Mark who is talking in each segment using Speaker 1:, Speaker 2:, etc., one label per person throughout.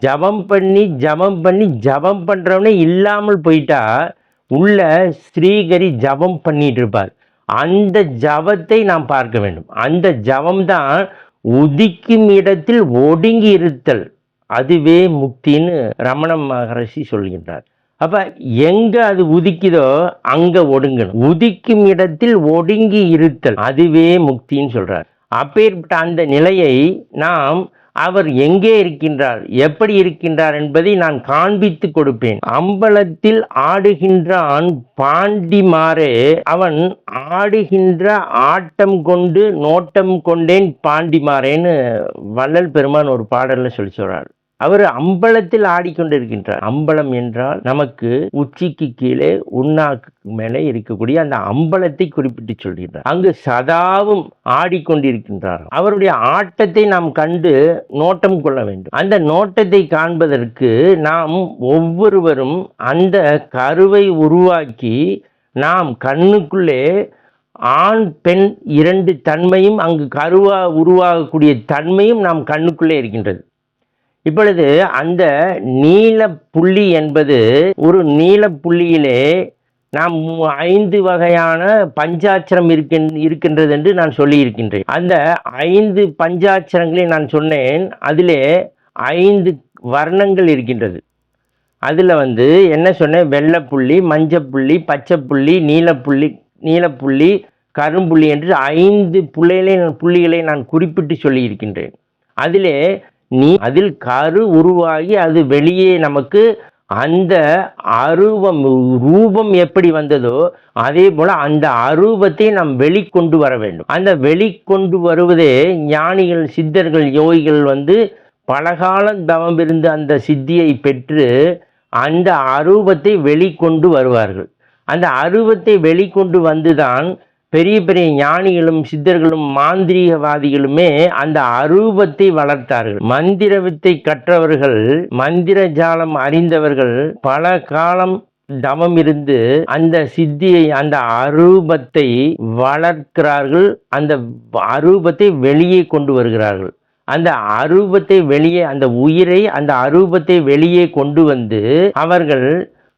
Speaker 1: ஜபம் பண்ணி ஜபம் பண்ணி ஜபம் பண்ணுறவனே இல்லாமல் போயிட்டா உள்ள ஸ்ரீகரி ஜபம் பண்ணிட்டு இருப்பார். அந்த ஜபத்தை நாம் பார்க்க வேண்டும். அந்த ஜபம்தான் உதிக்கும் இடத்தில் ஒடுங்கி இருத்தல், அதுவே முக்தின்னு ரமண மகரிஷி சொல்கின்றார். அப்ப எங்க அது உதிக்குதோ அங்க ஒடுங்கணும். உதிக்கும் இடத்தில் ஒடுங்கி இருத்தல், அதுவே முக்தின்னு சொல்றார். அப்பேற்பட்ட அந்த நிலையை நாம் அவர் எங்கே இருக்கின்றார், எப்படி இருக்கின்றார் என்பதை நான் காண்பித்து கொடுப்பேன். அம்பலத்தில் ஆடுகின்றான் பாண்டிமாறே, அவன் ஆடுகின்ற ஆட்டம் கொண்டு நோட்டம் கொண்டேன் பாண்டிமாறேன்னு வள்ளல் பெருமான் ஒரு பாடல்ல சொல்றார். அவர் அம்பலத்தில் ஆடிக்கொண்டிருக்கின்றார். அம்பலம் என்றால் நமக்கு உச்சிக்கு கீழே உண்ணாக்கு மேலே இருக்கக்கூடிய அந்த அம்பலத்தை குறிப்பிட்டு சொல்கின்றார். அங்கு சதாவும் ஆடிக்கொண்டிருக்கின்றார். அவருடைய ஆட்டத்தை நாம் கண்டு நோட்டம் கொள்ள வேண்டும். அந்த நோட்டத்தை காண்பதற்கு நாம் ஒவ்வொருவரும் அந்த கருவை உருவாக்கி நாம் கண்ணுக்குள்ளே ஆண் பெண் இரண்டு தன்மையும் அங்கு கருவா உருவாகக்கூடிய தன்மையும் நாம் கண்ணுக்குள்ளே இருக்கின்றது. இப்பொழுது அந்த நீல புள்ளி என்பது ஒரு நீல புள்ளியிலே நாம் 5 வகையான பஞ்சாட்சரம் இருக்கின்றது என்று நான் சொல்லி இருக்கின்றேன். அந்த 5 பஞ்சாட்சரங்களை நான் சொன்னேன். அதிலே 5 வர்ணங்கள் இருக்கின்றது. அதில் என்ன சொன்னேன், வெள்ளைப்புள்ளி, மஞ்சப்புள்ளி, பச்சைப்புள்ளி, நீலப்புள்ளி, கரும்புள்ளி என்று 5 புள்ளிகளை நான் குறிப்பிட்டு சொல்லி இருக்கின்றேன். அதில் கரு உருவாகி அது வெளியே நமக்கு அந்த அரூபம் ரூபம் எப்படி வந்ததோ அதே போல அந்த அரூபத்தை நாம் வெளிக்கொண்டு வர வேண்டும். அந்த வெளிக்கொண்டு வருவதே ஞானிகள், சித்தர்கள், யோகிகள் பலகாலம் தவம் இருந்து அந்த சித்தியை பெற்று அந்த அரூபத்தை வெளிக்கொண்டு வருவார்கள். அந்த அரூபத்தை வெளிக்கொண்டு வந்துதான் பெரிய பெரிய ஞானிகளும் சித்தர்களும் மாந்திரீகவாதிகளுமே அந்த அரூபத்தை வளர்த்தார்கள். மந்திர வித்தை கற்றவர்கள், மந்திர ஜாலம் அறிந்தவர்கள் பல காலம் தவம் இருந்து அந்த சித்தியை, அந்த அரூபத்தை வளர்க்கிறார்கள். அந்த அரூபத்தை வெளியே கொண்டு வருகிறார்கள். அந்த அரூபத்தை வெளியே, அந்த உயிரை, அந்த அரூபத்தை வெளியே கொண்டு வந்து அவர்கள்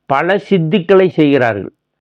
Speaker 1: பல சித்துக்களை செய்கிறார்கள்.